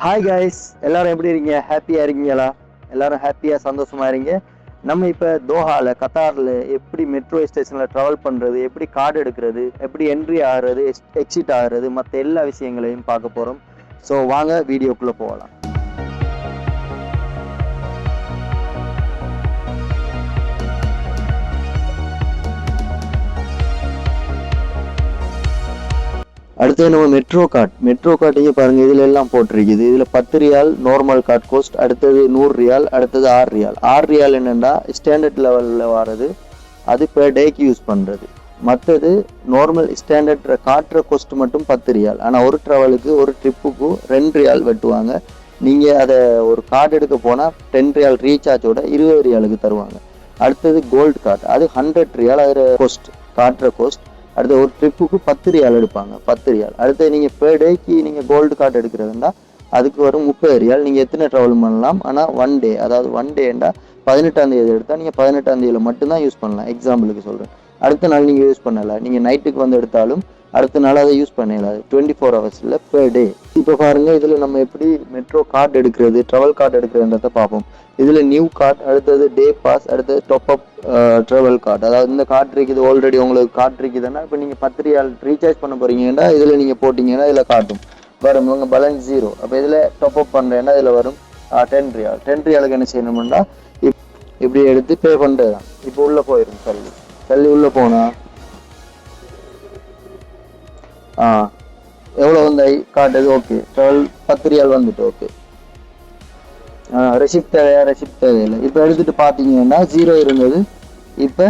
Hi guys, எல்லாரும் எப்படி இருக்கீங்க? ஹாப்பியா இருக்கீங்களா? எல்லாரும் ஹாப்பியா சந்தோஷமா இருங்க. நம்ம இப்போ தோஹால கத்தாரில் எப்படி மெட்ரோ ஸ்டேஷனில் ட்ராவல் பண்ணுறது, எப்படி கார்டு எடுக்கிறது, எப்படி என்ட்ரி ஆகிறது, எக்ஸிட் ஆகிறது, மற்ற எல்லா விஷயங்களையும் பார்க்க போகிறோம். ஸோ வாங்க வீடியோக்குள்ளே போகலாம். அடுத்து நம்ம மெட்ரோ கார்டு இங்கே பாருங்க, இதுல எல்லாம் போட்டிருக்குது. இதுல 10 ரியால் நார்மல் கார்டு கோஸ்ட், அடுத்தது 100 ரியால், அடுத்தது 6 ரியால். 6 ரியால் என்னன்னா ஸ்டாண்டர்ட் லெவல்ல வர்றது, அது பெர் டேக்கு யூஸ் பண்றது. மற்றது நார்மல் ஸ்டாண்டர்ட் காட்டுற கோஸ்ட் மட்டும் 10 ரியால். ஆனால் ஒரு ட்ராவலுக்கு ஒரு ட்ரிப்புக்கு 2 ரியால் வெட்டுவாங்க. நீங்கள் அதை ஒரு கார்டு எடுக்க போனால் 10 ரியால் ரீசார்ஜோட 20 ரியாலுக்கு தருவாங்க. அடுத்தது கோல்டு கார்டு, அது 100 ரியால், அது கோஸ்ட் காட்டுற கோஸ்ட். அடுத்து ஒரு ட்ரிப்புக்கு 10 ரியால் எடுப்பாங்க, 10 ரியால். அடுத்து நீங்கள் பெர் டேக்கு நீங்கள் கோல்டு கார்டு எடுக்கிறதுனா அதுக்கு வரும் 30 ரியால். நீங்கள் எத்தனை ட்ராவல் பண்ணலாம். ஆனால் ஒன் டே, அதாவது ஒன் டேண்டா 18ஆம் தேதி எடுத்தால் நீங்கள் 18ஆம் தேதியில் மட்டும்தான் யூஸ் பண்ணலாம். எக்ஸாம்பிளுக்கு சொல்கிறேன். அடுத்த நாள் நீங்கள் யூஸ் பண்ணலை, நீங்கள் நைட்டுக்கு வந்து எடுத்தாலும் அடுத்த நாள் அதை யூஸ் பண்ணலாம். 24 ஹவர்ஸில் பெர் டே. இப்போ பாருங்கள், இதில் நம்ம எப்படி மெட்ரோ கார்டு எடுக்கிறது, ட்ராவல் கார்டு எடுக்கிறதுன்றதை பார்ப்போம். இதில் நியூ கார்டு, அடுத்தது டே பாஸ், அடுத்தது டாப் அப் ட்ராவல் கார்டு. அதாவது இந்த கார்டு இருக்குது, ஆல்ரெடி உங்களுக்கு கார்டு இருக்குதுன்னா இப்போ நீங்கள் 10 ரியால் ரீசார்ஜ் பண்ண போகிறீங்கன்னா இதில் நீங்கள் போட்டிங்கன்னா இதில் காட்டும் வரும் உங்கள் பேலன்ஸ் 0. அப்போ இதில் டாப் அப் பண்ணுறேன்னா இதில் வரும் 10 ரியால். 10 ரியாலுக்கு என்ன செய்யணும்னா இப்படி எடுத்து பே பண்ணுறது தான். இப்போ உள்ளே போயிடும், தள்ளி உள்ளே போனால் எவ்வளோ வந்து காட்டுது. ஓகே, 10 ரியால் வந்துட்டு. ஓகே, ரெசிப்ட் தேவையில்லை. இப்போ எடுத்துட்டு பார்த்தீங்கன்னா 0 இருந்தது, இப்போ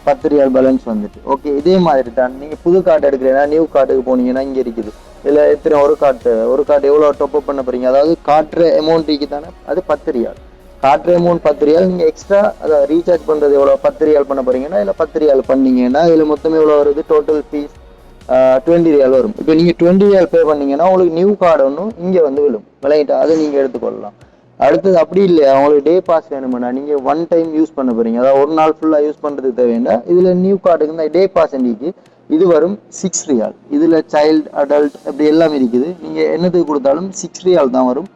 10 ரியால் பேலன்ஸ் வந்துட்டு. ஓகே, இதே மாதிரி தான் நீங்கள் புது கார்டு எடுக்கிறீங்கன்னா நியூ கார்டுக்கு போனீங்கன்னா இங்கே இருக்குது. இதில் எத்தனை ஒரு கார்டு எவ்வளோ டாப்அப் பண்ண போறீங்க, அதாவது காட்டுற அமௌண்ட்டுக்கு தானே அது 10 ரியால். காட்டுற அமௌண்ட் 10 ரியால். நீங்கள் எக்ஸ்ட்ரா அதாவது ரீசார்ஜ் பண்ணுறது எவ்வளோ 10 ரியால் பண்ண போறீங்கன்னா இதில் 10 ரியால் பண்ணீங்கன்னா இதில் மொத்தம் எவ்வளோ வருது, டோட்டல் ஃபீஸ் 20 ரியால் வரும். இப்போ நீங்கள் 20 ரியால் பே பண்ணீங்கன்னா உங்களுக்கு நியூ கார்டு ஒன்றும் இங்கே வந்து விழும், விளையிட்டா அதை நீங்கள் எடுத்துக்கொள்ளலாம். அடுத்தது அப்படி இல்லையா, அவங்களுக்கு டே பாஸ் வேணும்னா நீங்கள் ஒன் டைம் யூஸ் பண்ண போறீங்க, அதாவது ஒரு நாள் ஃபுல்லாக யூஸ் பண்ணுறது தேவைன்னா இதில் நியூ கார்டுக்கு இந்த டே பாஸ் இன்னைக்கு இது வரும் 6 ரியால். இதில் சைல்டு அடல்ட் அப்படி எல்லாம் இருக்குது. நீங்கள் என்னத்துக்கு கொடுத்தாலும் 6 ரியால் தான் வரும்.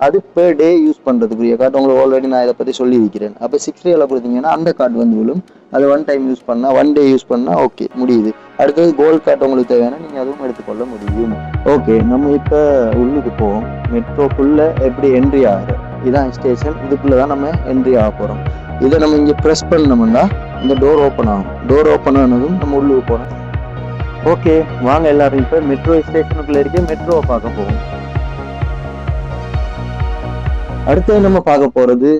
அது பெர் டே யூஸ் பண்ணுறதுக்குரிய கார்டு. உங்களுக்கு ஆல்ரெடி நான் இதை பற்றி சொல்லி வைக்கிறேன். அப்போ 6 ரியால் கொடுத்தீங்கன்னா அந்த கார்டு வந்து விழும். அது ஒன் டைம் யூஸ் பண்ணால், ஒன் டே யூஸ் பண்ணால் ஓகே முடியுது. அடுத்தது கோல்டு கார்டு உங்களுக்கு தேவைன்னா நீங்கள் அதுவும் எடுத்துக்கொள்ள முடியும். ஓகே, நம்ம இப்போ உள்ளுக்கு போவோம். மெட்ரோக்குள்ளே எப்படி என்ட்ரி ஆகுது, இதான் ஸ்டேஷன். இதுக்குள்ளே தான் நம்ம என்ட்ரி ஆக போகிறோம். இதை நம்ம இங்கே ப்ரெஸ் பண்ணோம்னா இந்த டோர் ஓப்பன் ஆகும். டோர் ஓப்பன் ஆனதும் நம்ம உள்ளுக்கு போகிறோம். ஓகே, வாங்க எல்லாரும் இப்போ மெட்ரோ ஸ்டேஷனுக்குள்ளே இருக்க மெட்ரோவை பார்க்க போவோம். அடுத்தது நம்ம பார்க்க போகிறது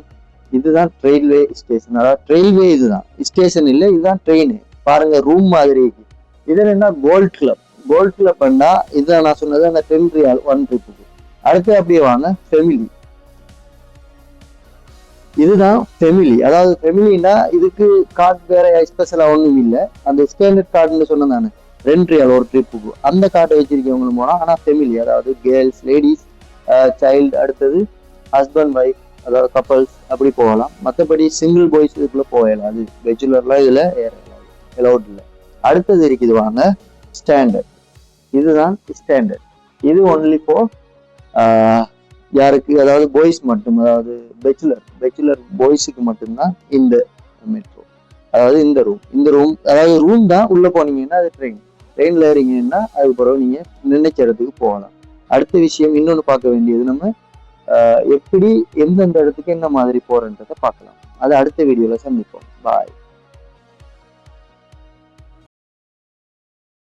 இதுதான் ரயில்வே ஸ்டேஷன். அதாவது ரயில்வே இதுதான் ஸ்டேஷன் இல்லை, இதுதான் ட்ரெயின். பாருங்க, ரூம் மாதிரி இருக்கு. இதில் என்ன கோல்ட் கிளப்னா இதுதான் நான் சொன்னது, அந்த 10 ரியால் ஒன் ட்ரிப்புக்கு. அடுத்து அப்படியே வாங்க ஃபெமிலி. இதுதான் ஃபெமிலி. அதாவது ஃபெமிலின்னா இதுக்கு கார்டு வேற ஸ்பெஷலா ஒன்றும் இல்லை. அந்த ஸ்டாண்டர்ட் கார்டுன்னு சொன்னேன் நான், 2 ரியால் ஒரு ட்ரிப்புக்கு. அந்த கார்டை வச்சிருக்கவங்களும் போனா. ஆனால் ஃபெமிலி அதாவது கேர்ள்ஸ், லேடிஸ், சைல்டு, அடுத்தது ஹஸ்பண்ட் ஒய்ஃப், அதாவது கப்பல்ஸ் அப்படி போகலாம். மற்றபடி சிங்கிள் பாய்ஸ் இதுக்குள்ள போகலாம். அது பேச்சுலர்லாம் இதில் அலௌட் இல்லை. அடுத்தது இருக்குது வாங்க ஸ்டாண்டர்ட். இதுதான் ஸ்டாண்டர்ட். இது ஒன்லி ஃபார் யாருக்கு, அதாவது பாய்ஸ் மட்டும், அதாவது பேச்சுலர் பாய்ஸுக்கு மட்டும்தான் இந்த மெட்ரோ. அதாவது இந்த ரூம் அதாவது ரூம் தான். உள்ள போனீங்கன்னா அது ட்ரெயின்ல ஏறீங்கன்னா அதுக்கு பிறகு நீங்க நினைச்ச இடத்துக்கு போகலாம். அடுத்த விஷயம் இன்னொன்று பார்க்க வேண்டியது, நம்ம எப்படி எந்தெந்த இடத்துக்கு என்ன மாதிரி போறன்றதை பார்க்கலாம். அது அடுத்த வீடியோல சந்திப்போம். பாய்.